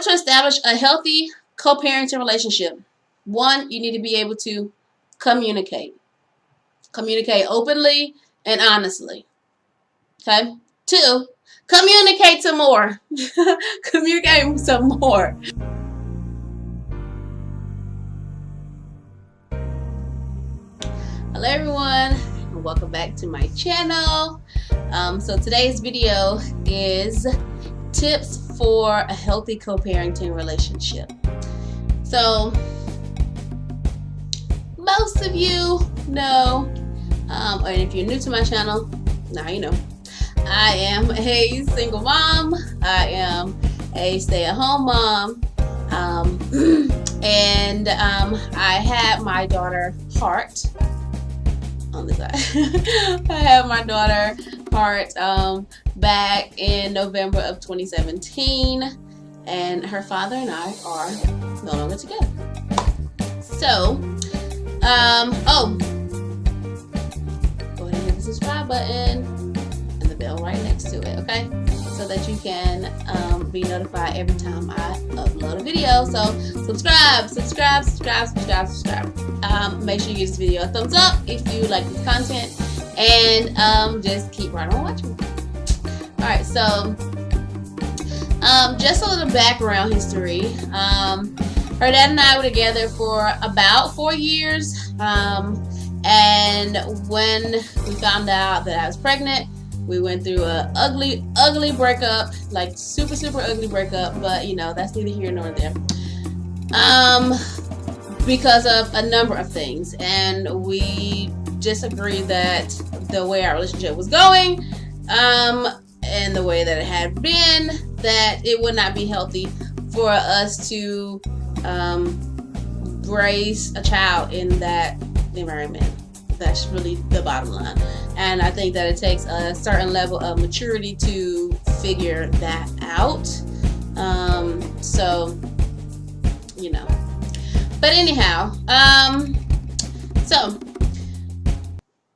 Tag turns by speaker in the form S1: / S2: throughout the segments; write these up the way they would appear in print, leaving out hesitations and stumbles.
S1: order to establish a healthy co-parenting relationship, one, you need to be able to communicate. Communicate openly and honestly. Okay? Two, communicate some more. Communicate some more. Hello everyone, and welcome back to my channel. So today's video is tips for a healthy co-parenting relationship. So most of you know, and if you're new to my channel, now you know, I am a single mom. I am a stay-at-home mom, and I had my daughter Heart on the side. I had my daughter Heart back in November of 2017, and her father and I are no longer together. So, go ahead and hit the subscribe button and the bell right next to it, okay? So that you can be notified every time I upload a video. So subscribe. Make sure you give this video a thumbs up if you like this content, and just keep right on watching. Alright, so just a little background history. Her dad and I were together for about 4 years, and when we found out that I was pregnant, we went through a ugly breakup, like super ugly breakup, but you know, that's neither here nor there. Because of a number of things, and we just agreed that the way our relationship was going, and the way that it had been, that it would not be healthy for us to raise a child in that environment. That's really the bottom line. And I think that it takes a certain level of maturity to figure that out. So, you know. But anyhow, so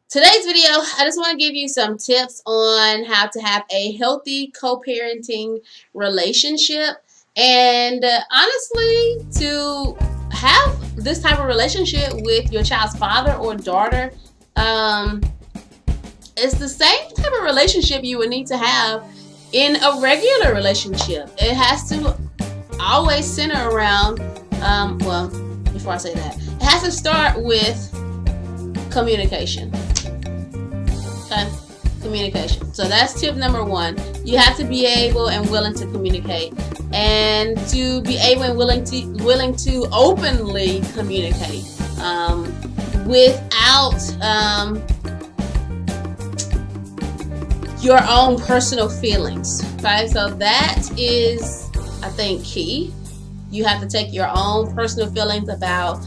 S1: today's video, I just want to give you some tips on how to have a healthy co-parenting relationship. And honestly, to have this type of relationship with your child's father or daughter, it's the same type of relationship you would need to have in a regular relationship. It has to always center around, well, before I say that, it has to start with communication. Okay? Communication. So that's tip number one. You have to be able and willing to communicate, and to be able and willing to openly communicate, without your own personal feelings. Okay, so that is, I think, key. You have to take your own personal feelings about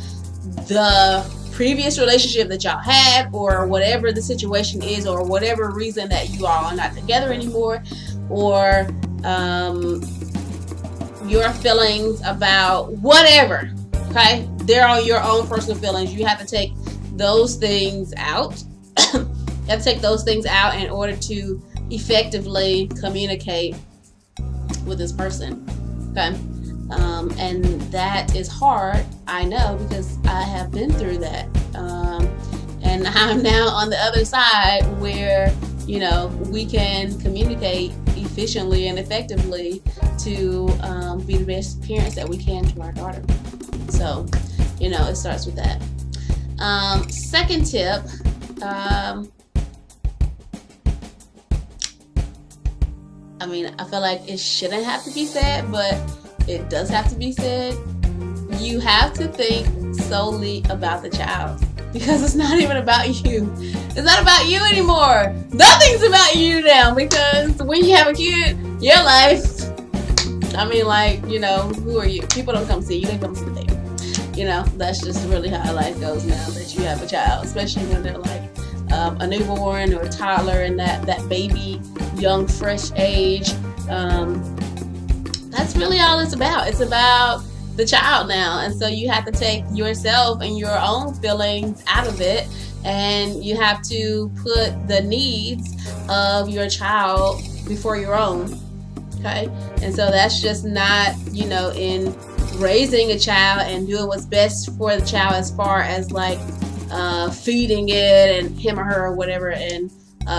S1: the previous relationship that y'all had, or whatever the situation is, or whatever reason that you all are not together anymore, or your feelings about whatever. Okay, they're all your own personal feelings. You have to take those things out. You have to take those things out in order to effectively communicate with this person. Okay, and that is hard, I know, because I have been through that, and I'm now on the other side where, you know, we can communicate efficiently and effectively to be the best parents that we can to our daughter. So, you know, it starts with that. Second tip, I mean, I feel like it shouldn't have to be said, but it does have to be said. You have to think solely about the child, because it's not even about you. It's not about you anymore. Nothing's about you now, because when you have a kid, your life, I mean, like, you know, who are you? People don't come see you, they come see the baby. You know, that's just really how life goes now that you have a child, especially when they're like a newborn or a toddler, and that baby, young, fresh age. That's really all it's about. It's about the child now, and so you have to take yourself and your own feelings out of it, and you have to put the needs of your child before your own. Okay, and so that's just not, in raising a child and doing what's best for the child as far as like feeding it and him or her or whatever, and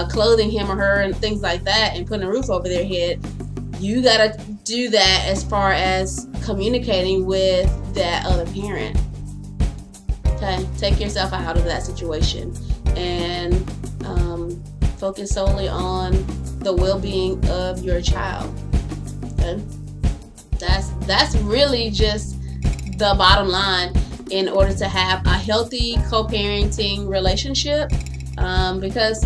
S1: clothing him or her and things like that, and putting a roof over their head. You gotta do that as far as communicating with that other parent. Okay, take yourself out of that situation and focus solely on the well-being of your child. Okay, that's really just the bottom line in order to have a healthy co-parenting relationship. Because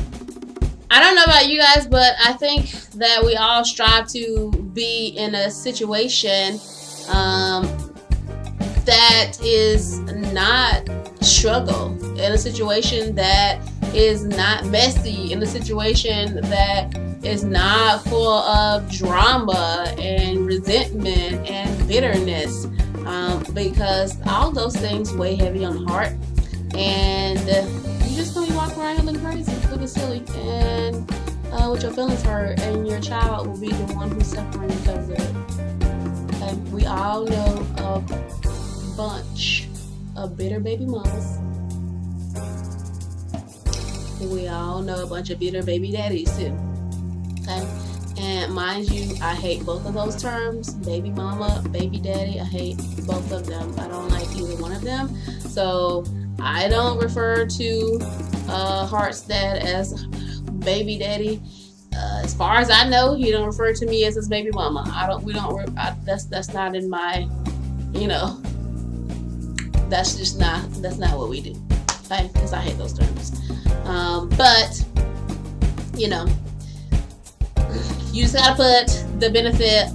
S1: I don't know about you guys, but I think that we all strive to be in a situation that is not struggle, in a situation that is not messy, in a situation that is not full of drama and resentment and bitterness, because all those things weigh heavy on the heart, and you're just gonna be walking around here looking crazy, looking silly, and with your feelings hurt, and your child will be the one who's suffering because of it. Okay? We all know a bunch of bitter baby mamas. We all know a bunch of bitter baby daddies too. Okay? And mind you, I hate both of those terms, baby mama, baby daddy. I hate both of them. I don't like either one of them. So I don't refer to Hart's dad as baby daddy. As far as I know, he don't refer to me as his baby mama. That's not in my, that's not what we do. Okay? Because I hate those terms. But you just gotta put the benefit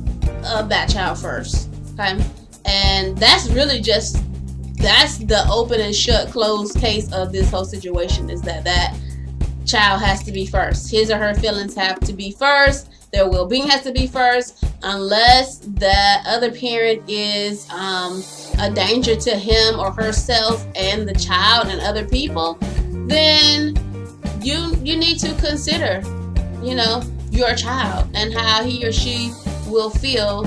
S1: of that child first. Okay? And that's really that's the open and shut closed case of this whole situation, is that child has to be first. His or her feelings have to be first. Their well-being has to be first. Unless the other parent is a danger to him or herself and the child and other people, then you need to consider, your child and how he or she will feel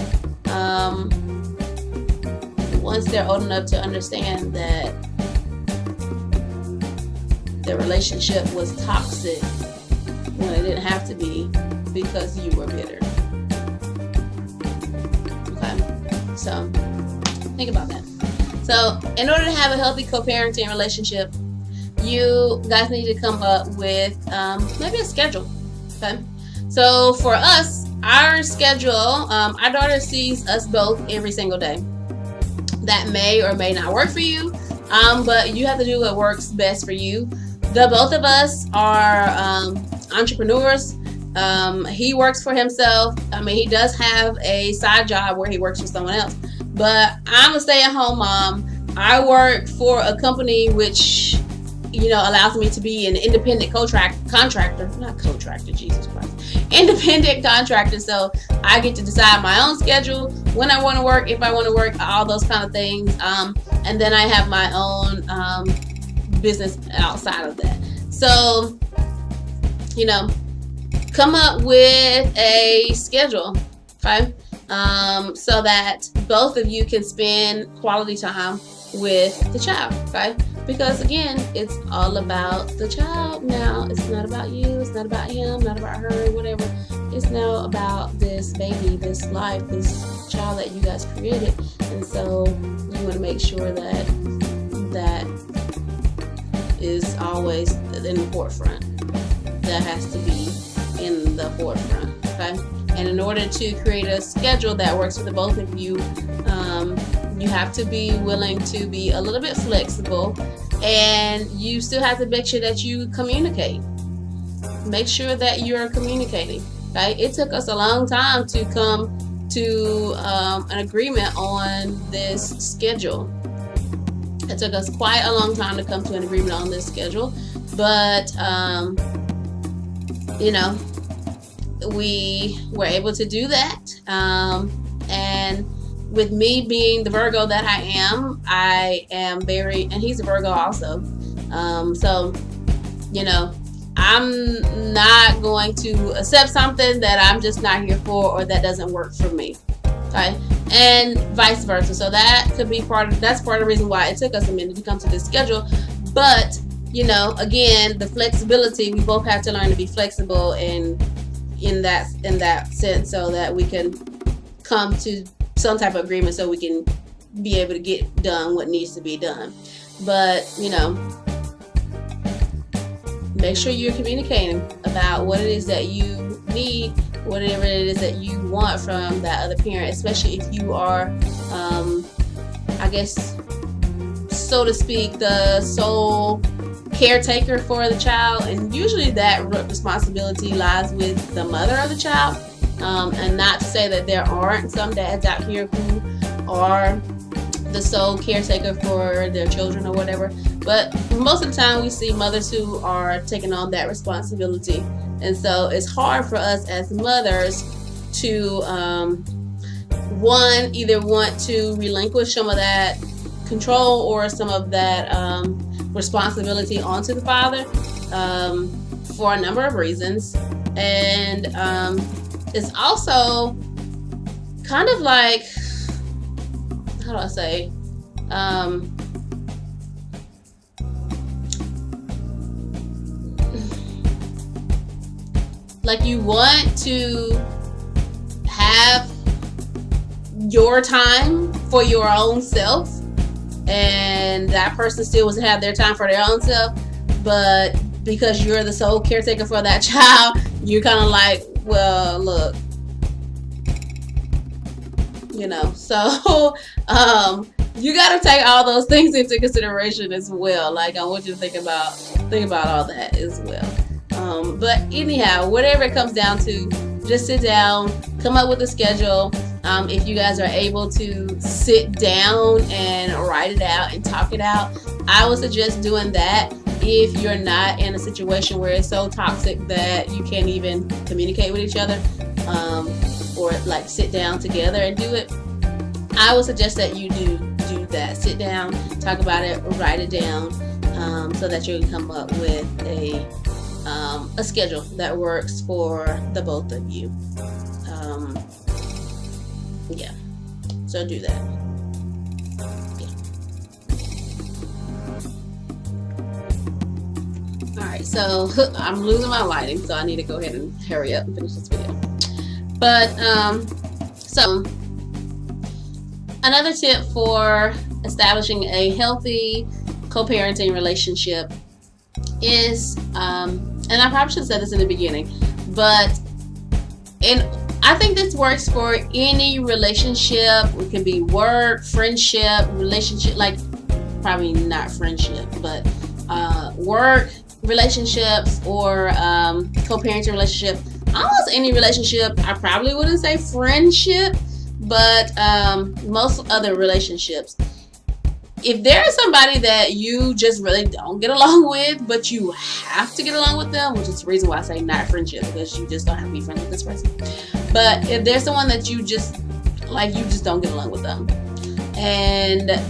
S1: once they're old enough to understand that the relationship was toxic when it didn't have to be, because you were bitter. Okay, so think about that. So in order to have a healthy co-parenting relationship, you guys need to come up with maybe a schedule. Okay, so for us, our schedule, our daughter sees us both every single day. That may or may not work for you, but you have to do what works best for you. The both of us are entrepreneurs. He works for himself. He does have a side job where he works for someone else, but I'm a stay-at-home mom. I work for a company which, allows me to be an independent independent contractor. So I get to decide my own schedule, when I want to work, if I want to work, all those kind of things. And then I have my own business outside of that. So, come up with a schedule, okay? So that both of you can spend quality time with the child, okay? Because again, it's all about the child now. It's not about you, it's not about him, not about her, whatever. It's now about this baby, this life, this child that you guys created. And so you want to make sure that is always in the forefront. That has to be in the forefront, okay? And in order to create a schedule that works for the both of you, you have to be willing to be a little bit flexible, and you still have to make sure that you communicate. Make sure that you're communicating, okay? It took us a long time to come to an agreement on this schedule. It took us quite a long time to come to an agreement on this schedule, but we were able to do that. And with me being the Virgo that I am very, and he's a Virgo also. So, I'm not going to accept something that I'm just not here for, or that doesn't work for me. Okay, and vice versa. So that could be that's part of the reason why it took us a minute to come to this schedule. But again, the flexibility, we both have to learn to be flexible in that sense, so that we can come to some type of agreement, so we can be able to get done what needs to be done. But make sure you're communicating about what it is that you need, whatever it is that you want from that other parent, especially if you are, I guess, so to speak, the sole caretaker for the child. And usually that responsibility lies with the mother of the child. And not to say that there aren't some dads out here who are the sole caretaker for their children or whatever, but most of the time we see mothers who are taking on that responsibility. And so it's hard for us as mothers to either want to relinquish some of that control or some of that responsibility onto the father, for a number of reasons. And it's also kind of like, how do I say, like you want to have your time for your own self, and that person still wants to have their time for their own self, but because you're the sole caretaker for that child, you're kind of like, well, look, so you got to take all those things into consideration as well. Like, I want you to think about all that as well. But anyhow, whatever it comes down to, just sit down, come up with a schedule. If you guys are able to sit down and write it out and talk it out, I would suggest doing that. If you're not in a situation where it's so toxic that you can't even communicate with each other, or like sit down together and do it, I would suggest that you do that. Sit down, talk about it, write it down, so that you can come up with a schedule that works for the both of you. Yeah, so do that. Alright, so I'm losing my lighting, so I need to go ahead and hurry up and finish this video. But so another tip for establishing a healthy co-parenting relationship is, and I probably should have said this in the beginning, but I think this works for any relationship. It can be work, friendship, relationship, like probably not friendship, but work relationships or co-parenting relationship. Almost any relationship. I probably wouldn't say friendship, but most other relationships. If there is somebody that you just really don't get along with, but you have to get along with them, which is the reason why I say not friendship, because you just don't have to be friends with this person. But if there's someone that you just don't get along with them,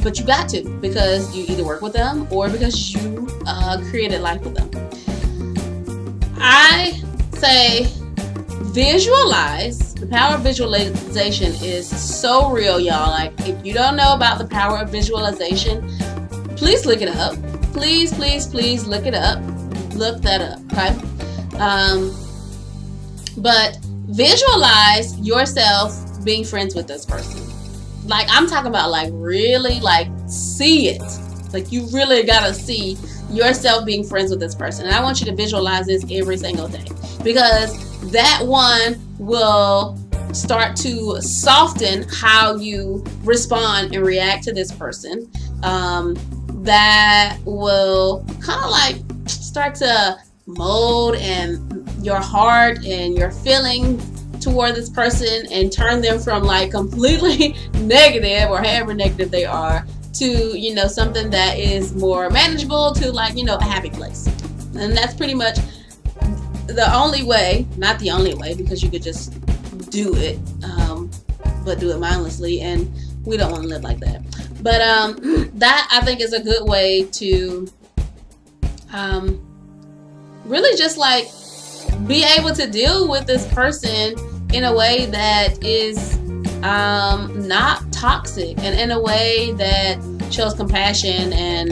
S1: but you got to, because you either work with them or because you created life with them, I say visualize. The power of visualization is so real, y'all. Like, if you don't know about the power of visualization, please look it up. Please look it up. Look that up, okay? But visualize yourself being friends with this person. Like, I'm talking about, like, really, like, see it. Like, you really gotta see yourself being friends with this person. And I want you to visualize this every single day, because that one will start to soften how you respond and react to this person. That will kind of like start to mold and your heart and your feelings toward this person, and turn them from like completely negative, or however negative they are, to something that is more manageable, to like a happy place. And that's pretty much the only way, not the only way, because you could just do it, but do it mindlessly, and we don't want to live like that. But that, I think, is a good way to really just like be able to deal with this person in a way that is not toxic, and in a way that shows compassion, and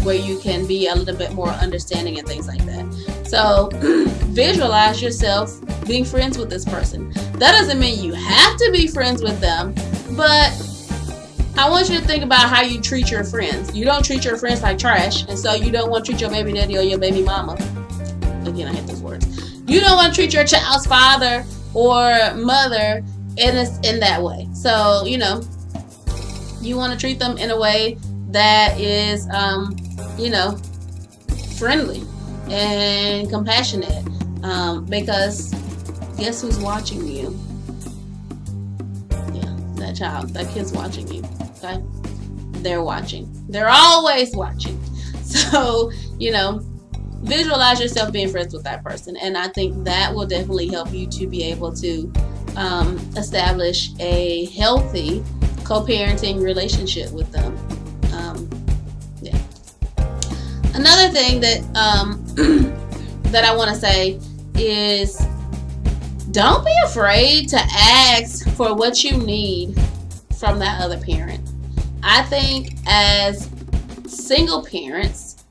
S1: where you can be a little bit more understanding and things like that. So visualize yourself being friends with this person. That doesn't mean you have to be friends with them, but I want you to think about how you treat your friends. You don't treat your friends like trash, and so you don't want to treat your baby daddy or your baby mama. Again, I hate those words. You don't want to treat your child's father or mother in that way. So, you want to treat them in a way that is, friendly and compassionate. Because guess who's watching you? Yeah, that kid's watching you. Okay? They're watching. They're always watching. So, visualize yourself being friends with that person. And I think that will definitely help you to be able to establish a healthy co-parenting relationship with them. Yeah. Another thing that that I want to say is, don't be afraid to ask for what you need from that other parent. I think as single parents,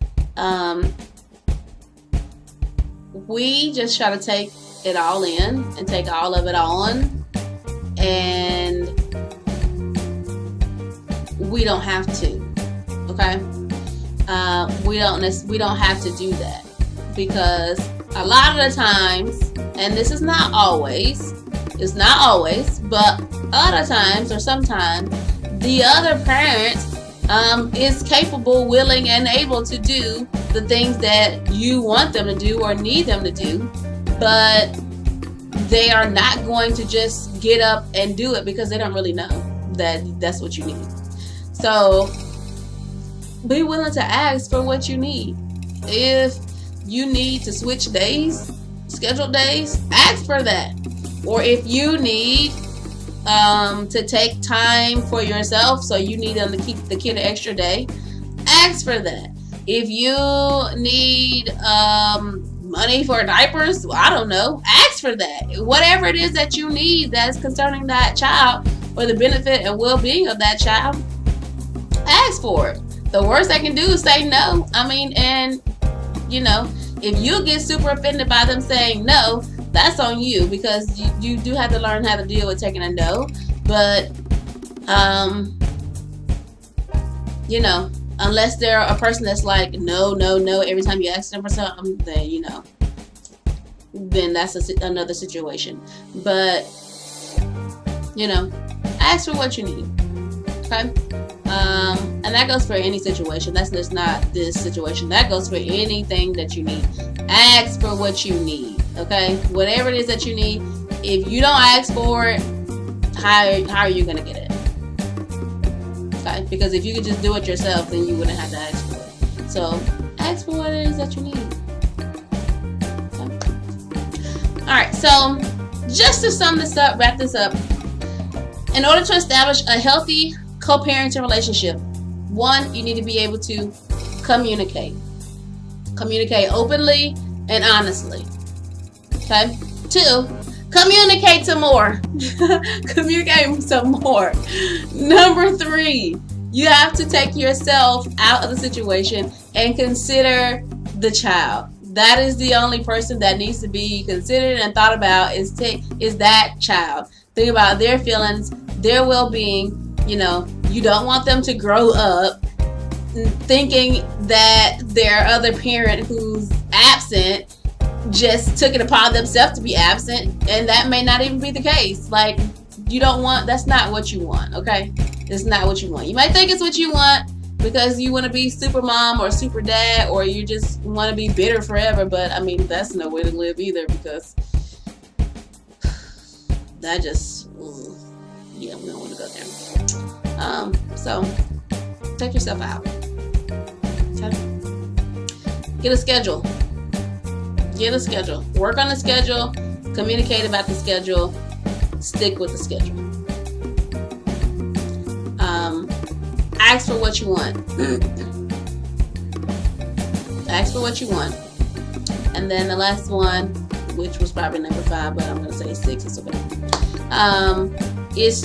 S1: we just try to take it all in and take all of it on, and we don't have to. Okay, we don't have to do that, because a lot of the times, and this is not always, but a lot of times or sometimes, the other parent is capable, willing, and able to do the things that you want them to do or need them to do, but they are not going to just get up and do it because they don't really know that that's what you need. So be willing to ask for what you need. If you need to switch days, scheduled days, ask for that. Or if you need to take time for yourself, so you need them to keep the kid an extra day, ask for that. If you need money for diapers, I don't know, ask for that. Whatever it is that you need that's concerning that child for the benefit and well-being of that child, ask for it. The worst they can do is say no. I mean, and if you get super offended by them saying no, that's on you, because you do have to learn how to deal with taking a no. But unless they're a person that's like no every time you ask them for something, then that's another situation. But ask for what you need. Okay. And that goes for any situation. That's just not this situation. That goes for anything that you need. Ask for what you need. Okay? Whatever it is that you need. If you don't ask for it, how are you going to get it? Okay? Because if you could just do it yourself, then you wouldn't have to ask for it. So, ask for what it is that you need. Okay? Alright, so just to sum this up, wrap this up. In order to establish a healthy co-parenting relationship, 1, you need to be able to communicate openly and honestly. Okay. 2, communicate some more. Communicate some more. Number 3, you have to take yourself out of the situation and consider the child. That is the only person that needs to be considered and thought about is that child. Think about their feelings, their well-being. You don't want them to grow up thinking that their other parent who's absent just took it upon themselves to be absent, and that may not even be the case. Like, that's not what you want, okay? It's not what you want. You might think it's what you want because you want to be super mom or super dad, or you just want to be bitter forever, but I mean, that's no way to live either, because that just, we don't want to go there. So take yourself out. Okay? Get a schedule. Work on the schedule. Communicate about the schedule. Stick with the schedule. Ask for what you want. Ask for what you want. And then the last one, which was probably number 5, but I'm going to say 6, it's okay, is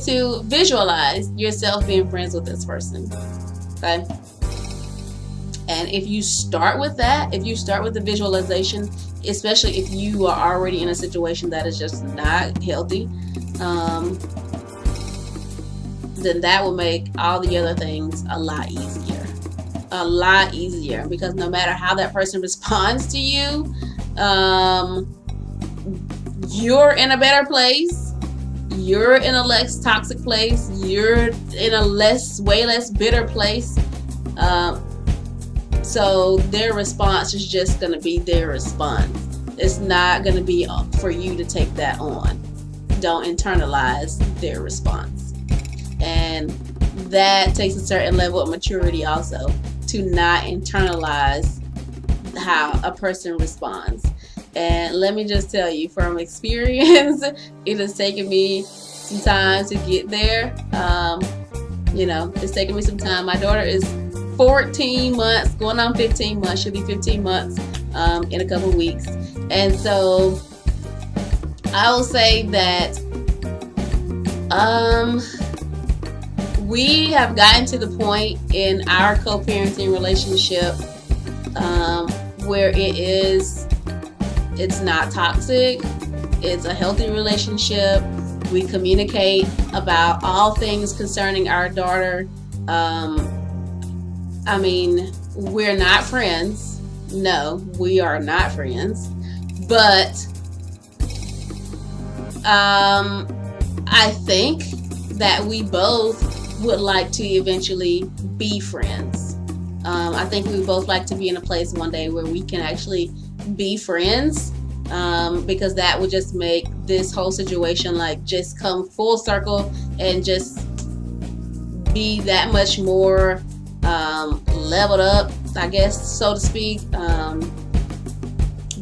S1: to visualize yourself being friends with this person. Okay? And if you start with that, if you start with the visualization, especially if you are already in a situation that is just not healthy, then that will make all the other things a lot easier. A lot easier, because no matter how that person responds to you, you're in a better place. You're in a less toxic place. You're in a way less bitter place. So their response is just going to be their response. It's not going to be for you to take that on. Don't internalize their response. And that takes a certain level of maturity also, to not internalize how a person responds. And let me just tell you from experience, it has taken me some time to get there. It's taken me some time. My daughter is 14 months, going on 15 months. She'll be 15 months in a couple weeks. And so I will say that we have gotten to the point in our co-parenting relationship where it's not toxic. It's a healthy relationship. We communicate about all things concerning our daughter. We're not friends. No, we are not friends. But I think that we both would like to eventually be friends. I think we both like to be in a place one day where we can actually be friends, because that would just make this whole situation just come full circle and just be that much more leveled up, I guess, so to speak.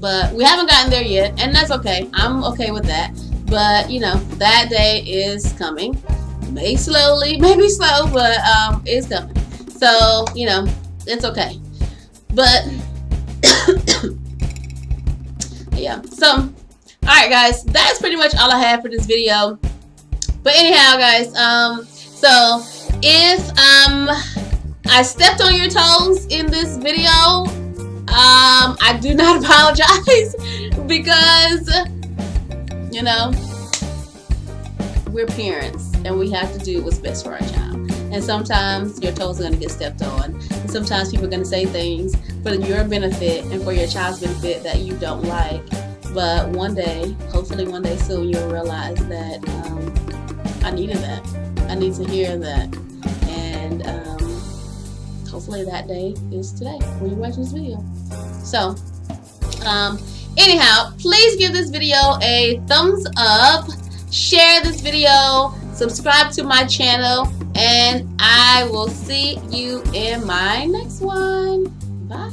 S1: But we haven't gotten there yet, and that's okay. I'm okay with that. But that day is coming. Maybe slowly, maybe slow, but it's coming. So it's okay. But yeah. So all right, guys, that's pretty much all I have for this video. But anyhow, guys, so if I stepped on your toes in this video, I do not apologize, because we're parents and we have to do what's best for our child. And sometimes your toes are going to get stepped on, and sometimes people are going to say things for your benefit and for your child's benefit that you don't like. But one day, hopefully one day soon, you'll realize that I needed that. I need to hear that. And hopefully that day is today when you're watching this video. So anyhow, please give this video a thumbs up, share this video, subscribe to my channel, and I will see you in my next one. Bye.